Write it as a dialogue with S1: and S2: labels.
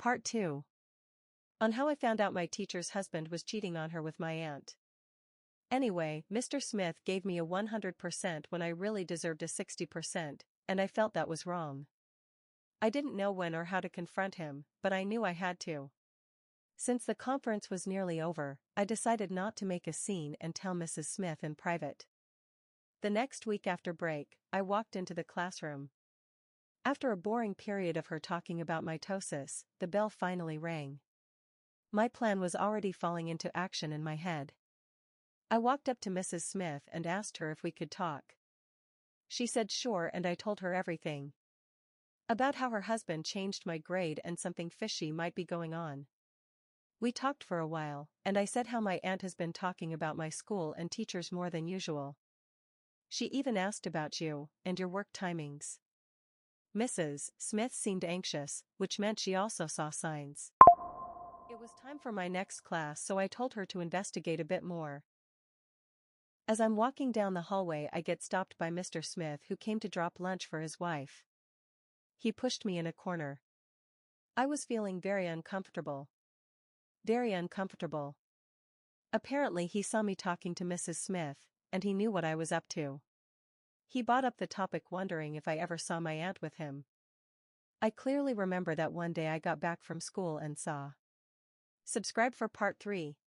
S1: Part 2. On how I found out my teacher's husband was cheating on her with my aunt. Anyway, Mr. Smith gave me a 100% when I really deserved a 60%, and I felt that was wrong. I didn't know when or how to confront him, but I knew I had to. Since the conference was nearly over, I decided not to make a scene and tell Mrs. Smith in private. The next week after break, I walked into the classroom. After a boring period of her talking about mitosis, the bell finally rang. My plan was already falling into action in my head. I walked up to Mrs. Smith and asked her if we could talk. She said sure, and I told her everything. About how her husband changed my grade and something fishy might be going on. We talked for a while, and I said how my aunt has been talking about my school and teachers more than usual. She even asked about you and your work timings. Mrs. Smith seemed anxious, which meant she also saw signs. It was time for my next class, so I told her to investigate a bit more. As I'm walking down the hallway, I get stopped by Mr. Smith, who came to drop lunch for his wife. He pushed me in a corner. I was feeling very uncomfortable. Very uncomfortable. Apparently he saw me talking to Mrs. Smith, and he knew what I was up to. He brought up the topic, wondering if I ever saw my aunt with him. I clearly remember that one day I got back from school and saw. Subscribe for part 3.